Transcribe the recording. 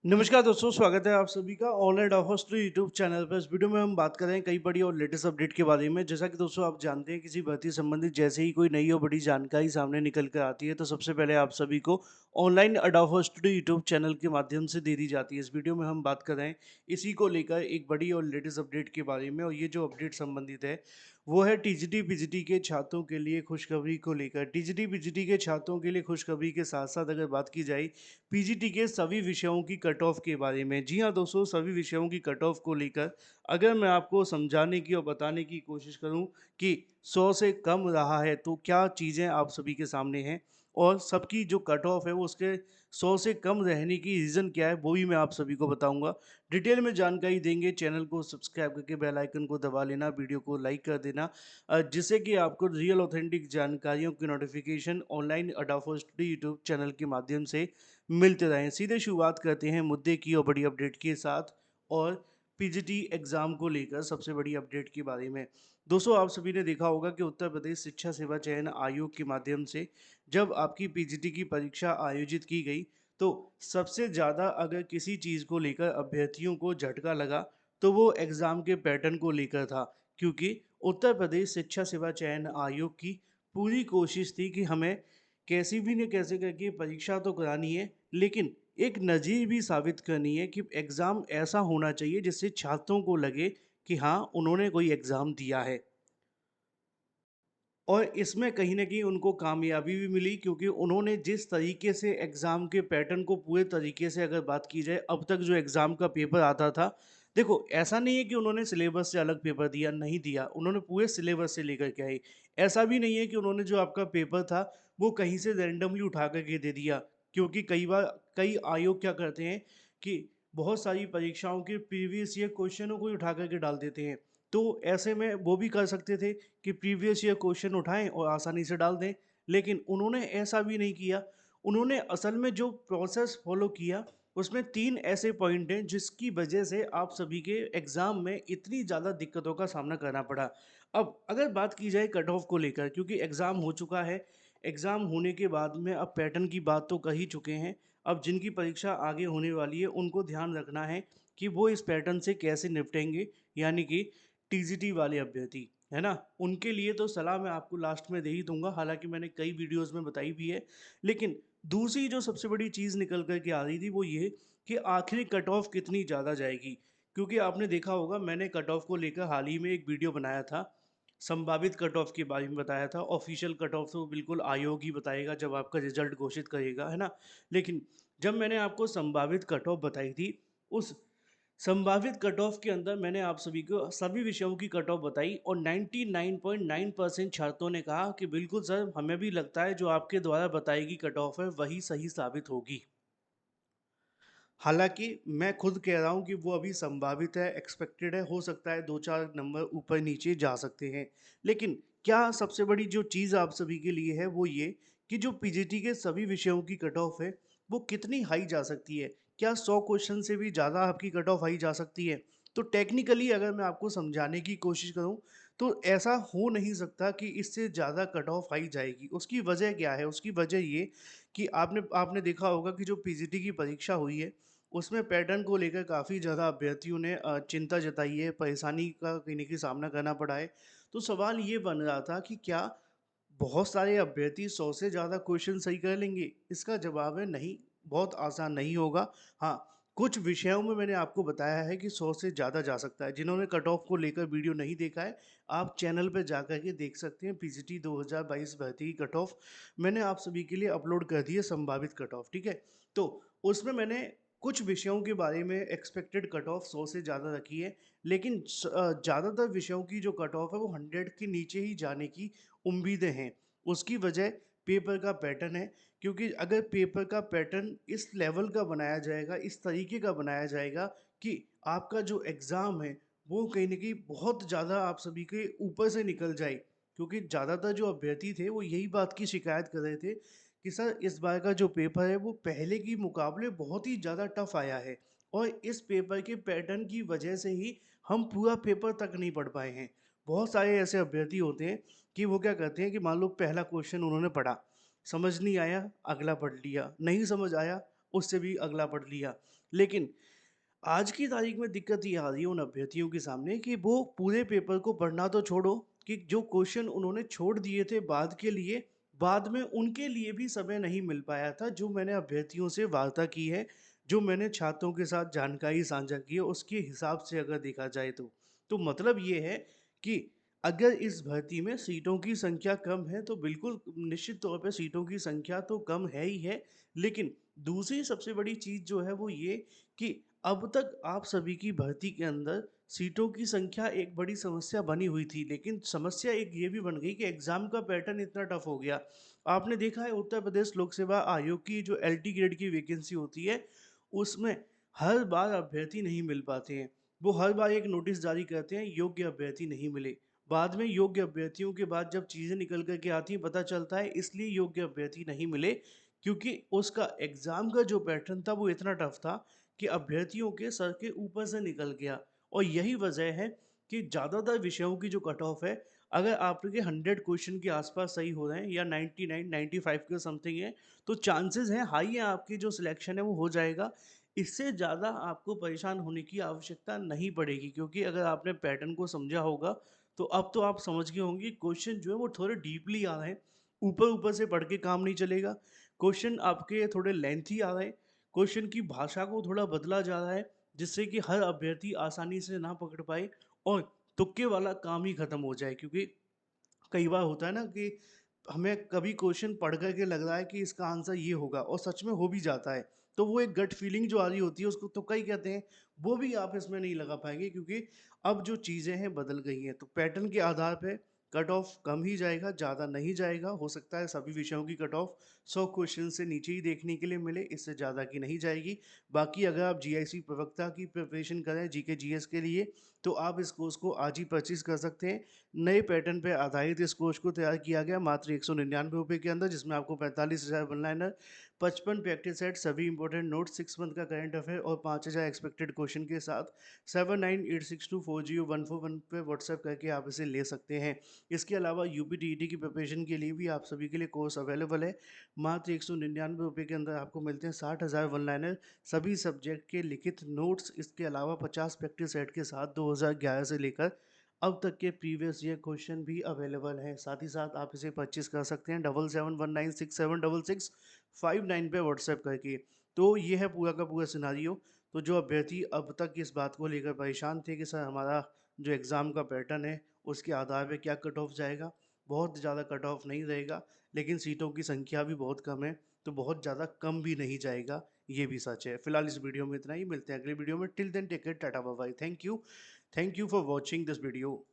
नमस्कार दोस्तों, स्वागत है आप सभी का online offers two YouTube channel पर। इस वीडियो में हम बात कर रहे हैं कई बड़ी और लेटेस्ट अपडेट के बारे में। जैसा कि दोस्तों आप जानते हैं, किसी भर्ती संबंधित जैसे ही कोई नई और बड़ी जानकारी सामने निकल कर आती है तो सबसे पहले आप सभी को online offers two YouTube channel के माध्यम से दे दी जाती है। इस वीडियो में हम बात कर रहे हैं इसी को लेकर एक बड़ी और लेटेस्ट अपडेट के बारे में। और ये जो अपडेट संबंधित है वो है टीजीटी पीजीटी के छात्रों के लिए खुशखबरी को लेकर। टीजीटी पीजीटी के छात्रों के लिए खुशखबरी के साथ साथ अगर बात की जाए पीजीटी के सभी विषयों की कट ऑफ के बारे में। जी हाँ दोस्तों, सभी विषयों की कट ऑफ को लेकर अगर मैं आपको समझाने की और बताने की कोशिश करूं कि 100 से कम रहा है तो क्या चीज़ें आप सभी के सामने हैं, और सबकी जो कट ऑफ है वो उसके 100 से कम रहने की रीज़न क्या है वो भी मैं आप सभी को बताऊंगा। डिटेल में जानकारी देंगे। चैनल को सब्सक्राइब करके बेल आइकन को दबा लेना, वीडियो को लाइक कर देना, जिससे कि आपको रियल ऑथेंटिक जानकारियों की नोटिफिकेशन ऑनलाइन अडाफो स्टडी यूट्यूब चैनल के माध्यम से मिलते रहें। सीधे शुरुआत करते हैं मुद्दे की और बड़ी अपडेट के साथ, और पीजीटी एग्ज़ाम को लेकर सबसे बड़ी अपडेट के बारे में। दोस्तों आप सभी ने देखा होगा कि उत्तर प्रदेश शिक्षा सेवा चयन आयोग के माध्यम से जब आपकी पीजीटी की परीक्षा आयोजित की गई तो सबसे ज़्यादा अगर किसी चीज़ को लेकर अभ्यर्थियों को झटका लगा तो वो एग्ज़ाम के पैटर्न को लेकर था। क्योंकि उत्तर प्रदेश शिक्षा सेवा चयन आयोग की पूरी कोशिश थी कि हमें कैसी भी न कैसे करके परीक्षा तो करानी है, लेकिन एक नज़ीर भी साबित करनी है कि एग्ज़ाम ऐसा होना चाहिए जिससे छात्रों को लगे कि हाँ, उन्होंने कोई एग्ज़ाम दिया है। और इसमें कहीं न कहीं उनको कामयाबी भी मिली, क्योंकि उन्होंने जिस तरीके से एग्ज़ाम के पैटर्न को पूरे तरीके से अगर बात की जाए, अब तक जो एग्ज़ाम का पेपर आता था, देखो ऐसा नहीं है कि उन्होंने सिलेबस से अलग पेपर दिया, नहीं दिया, उन्होंने पूरे सिलेबस से लेकर के आए। ऐसा भी नहीं है कि उन्होंने जो आपका पेपर था, वो कहीं से रैंडमली उठा कर के दे दिया, क्योंकि कई बार कई आयोग क्या करते हैं कि बहुत सारी परीक्षाओं के प्रीवियस ईयर क्वेश्चनों को ही उठा कर के डाल देते हैं। तो ऐसे में वो भी कर सकते थे कि प्रीवियस ईयर क्वेश्चन उठाएँ और आसानी से डाल दें, लेकिन उन्होंने ऐसा भी नहीं किया। उन्होंने असल में जो प्रोसेस फ़ॉलो किया, उसमें 3 ऐसे पॉइंट हैं जिसकी वजह से आप सभी के एग्ज़ाम में इतनी ज़्यादा दिक्कतों का सामना करना पड़ा। अब अगर बात की जाए कट ऑफ को लेकर, क्योंकि एग्ज़ाम हो चुका है, एग्ज़ाम होने के बाद में अब पैटर्न की बात तो कर ही चुके हैं। अब जिनकी परीक्षा आगे होने वाली है, उनको ध्यान रखना है कि वो इस पैटर्न से कैसे निपटेंगे, यानी कि टीजीटी वाले अभ्यर्थी, है ना? उनके लिए तो सलाह मैं आपको लास्ट में दे ही दूँगा, हालाँकि मैंने कई वीडियोज़ में बताई भी है। लेकिन दूसरी जो सबसे बड़ी चीज़ निकल कर के आ रही थी वो ये कि आखिर कट ऑफ कितनी ज़्यादा जाएगी? क्योंकि आपने देखा होगा, मैंने कट ऑफ को लेकर हाल ही में एक वीडियो बनाया था। संभावित कट ऑफ के बारे में बताया था। ऑफ़िशियल कट ऑफ तो बिल्कुल आयोग ही बताएगा जब आपका रिज़ल्ट घोषित करेगा, है ना? लेकिन जब मैंने आपको संभावित कट ऑफ बताई थी, उस संभावित कट ऑफ के अंदर मैंने आप सभी को सभी विषयों की कट ऑफ बताई और 99.9% छात्रों ने कहा कि बिल्कुल सर, हमें भी लगता है जो आपके द्वारा बताई गई कट ऑफ है वही सही साबित होगी। हालाँकि मैं खुद कह रहा हूँ कि वो अभी संभावित है, एक्सपेक्टेड है, हो सकता है 2-4 नंबर ऊपर-नीचे जा सकते हैं। लेकिन क्या सबसे बड़ी जो चीज़ आप सभी के लिए है वो ये कि जो पीजीटी के सभी विषयों की कट ऑफ है, वो कितनी हाई जा सकती है? क्या 100 क्वेश्चन से भी ज़्यादा आपकी कट ऑफ हाई जा सकती है? तो टेक्निकली अगर मैं आपको समझाने की कोशिश करूँ, तो ऐसा हो नहीं सकता कि इससे ज़्यादा कट ऑफ हाई जाएगी। उसकी वजह क्या है? उसकी वजह ये कि आपने आपने देखा होगा कि जो पीजीटी की परीक्षा हुई है, उसमें पैटर्न को लेकर काफ़ी ज़्यादा अभ्यर्थियों ने चिंता जताई है, परेशानी का कहीं न कहीं सामना करना पड़ा है। तो सवाल ये बन रहा था कि क्या बहुत सारे अभ्यर्थी 100 से ज़्यादा क्वेश्चन सही कर लेंगे? इसका जवाब है नहीं, बहुत आसान नहीं होगा। हाँ, कुछ विषयों में मैंने आपको बताया है कि 100 से ज़्यादा जा सकता है। जिन्होंने कट ऑफ को लेकर वीडियो नहीं देखा है, आप चैनल पे जाकर के देख सकते हैं। पीजीटी 2022 भर्ती की कट ऑफ मैंने आप सभी के लिए अपलोड कर दी है, संभावित कट ऑफ, ठीक है? तो उसमें मैंने कुछ विषयों के बारे में एक्सपेक्टेड कट ऑफ 100 से ज़्यादा रखी है, लेकिन ज़्यादातर विषयों की जो कट ऑफ है वो 100 के नीचे ही जाने की उम्मीदें हैं। उसकी वजह पेपर का पैटर्न है, क्योंकि अगर पेपर का पैटर्न इस लेवल का बनाया जाएगा, इस तरीके का बनाया जाएगा कि आपका जो एग्ज़ाम है, वो कहीं न कहीं बहुत ज़्यादा आप सभी के ऊपर से निकल जाए। क्योंकि ज़्यादातर जो अभ्यर्थी थे, वो यही बात की शिकायत कर रहे थे कि सर, इस बार का जो पेपर है, वो पहले के मुकाबले बहुत ही ज़्यादा टफ़ आया है और इस पेपर के पैटर्न की वजह से ही हम पूरा पेपर तक नहीं पढ़ पाए हैं। बहुत सारे ऐसे अभ्यर्थी होते हैं कि वो क्या करते हैं कि मान लो पहला क्वेश्चन उन्होंने पढ़ा, समझ नहीं आया, अगला पढ़ लिया, नहीं समझ आया, उससे भी अगला पढ़ लिया। लेकिन आज की तारीख में दिक्कत ये आ रही है उन अभ्यर्थियों के सामने कि वो पूरे पेपर को पढ़ना तो छोड़ो, कि जो क्वेश्चन उन्होंने छोड़ दिए थे बाद के लिए, बाद में उनके लिए भी समय नहीं मिल पाया था। जो मैंने अभ्यर्थियों से वार्ता की है, जो मैंने छात्रों के साथ जानकारी साझा की है, उसके हिसाब से अगर देखा जाए तो मतलब ये है कि अगर इस भर्ती में सीटों की संख्या कम है तो बिल्कुल निश्चित तौर पे सीटों की संख्या तो कम है ही है। लेकिन दूसरी सबसे बड़ी चीज़ जो है वो ये कि अब तक आप सभी की भर्ती के अंदर सीटों की संख्या एक बड़ी समस्या बनी हुई थी, लेकिन समस्या एक ये भी बन गई कि एग्ज़ाम का पैटर्न इतना टफ हो गया। आपने देखा है उत्तर प्रदेश लोक सेवा आयोग की जो एलटी ग्रेड की वैकेंसी होती है, उसमें हर बार अभ्यर्थी नहीं मिल पाते हैं। वो हर बार एक नोटिस जारी करते हैं, योग्य अभ्यर्थी नहीं मिले। बाद में योग्य अभ्यर्थियों के बाद जब चीज़ें निकल कर के आती हैं, पता चलता है इसलिए योग्य अभ्यर्थी नहीं मिले, क्योंकि उसका एग्ज़ाम का जो पैटर्न था वो इतना टफ था कि अभ्यर्थियों के सर के ऊपर से निकल गया। और यही वजह है कि ज़्यादातर विषयों की जो कट ऑफ है, अगर आपके 100 क्वेश्चन के आसपास सही हो रहे हैं या 99 95 के समथिंग है, तो चांसेस हैं हाई है आपकी जो सिलेक्शन है वो हो जाएगा। इससे ज़्यादा आपको परेशान होने की आवश्यकता नहीं पड़ेगी, क्योंकि अगर आपने पैटर्न को समझा होगा तो अब तो आप समझ गए होंगे क्वेश्चन जो है वो थोड़े डीपली आ रहे हैं। ऊपर-ऊपर से पढ़ के काम नहीं चलेगा। क्वेश्चन आपके थोड़े लेंथी आ रहे हैं। क्वेश्चन की भाषा को थोड़ा बदला जा रहा है, जिससे कि हर अभ्यर्थी आसानी से ना पकड़ पाए और तुक्के वाला काम ही खत्म हो जाए। क्योंकि कई बार होता है ना कि हमें कभी क्वेश्चन पढ़ कर के लग रहा है कि इसका आंसर ये होगा और सच में हो भी जाता है। तो वो एक गट फीलिंग जो आ रही होती है उसको तुक्का ही कहते हैं, वो भी आप इसमें नहीं लगा पाएँगे, क्योंकि अब जो चीज़ें हैं बदल गई हैं। तो पैटर्न के आधार पे कट ऑफ कम ही जाएगा, ज़्यादा नहीं जाएगा। हो सकता है सभी विषयों की कट ऑफ 100 क्वेश्चन से नीचे ही देखने के लिए मिले, इससे ज़्यादा की नहीं जाएगी। बाकी अगर आप जीआईसी प्रवक्ता की प्रिपरेशन करें जीके जीएस के लिए, तो आप इस कोर्स को आज ही परचेज़ कर सकते हैं। नए पैटर्न पे आधारित इस कोर्स को तैयार किया गया मात्र ₹199 के अंदर, जिसमें आपको 45,000 वन लाइनर, 55 प्रैक्टिस सेट, सभी इंपॉर्टेंट नोट्स, 6 मंथ का करंट अफेयर और 5,000 एक्सपेक्टेड क्वेश्चन के साथ 7986240141 पे व्हाट्सएप करके आप इसे ले सकते हैं। इसके अलावा यूपीटीईटी की प्रिपरेशन के लिए भी आप सभी के लिए कोर्स अवेलेबल है। मात्र ₹199 के अंदर आपको मिलते हैं 60,000 वन लाइनर, सभी सब्जेक्ट के लिखित नोट्स, इसके अलावा 50 प्रैक्टिस सेट के साथ 2011 से लेकर अब तक के प्रीवियस ईयर क्वेश्चन भी अवेलेबल हैं। साथ ही साथ आप इसे परचेज़ कर सकते हैं 7719676659 पे व्हाट्सएप करके। तो ये है पूरा का पूरा सिनेरियो। तो जो अभ्यर्थी अब तक इस बात को लेकर परेशान थे कि सर हमारा जो एग्ज़ाम का पैटर्न है, उसके आधार पे क्या कट ऑफ जाएगा, बहुत ज़्यादा कट ऑफ नहीं रहेगा, लेकिन सीटों की संख्या भी बहुत कम है, तो बहुत ज़्यादा कम भी नहीं जाएगा, ये भी सच है। फिलहाल इस वीडियो में इतना ही, मिलते हैं अगले वीडियो में। Till then take care, tata bye bye. Thank you for watching this video.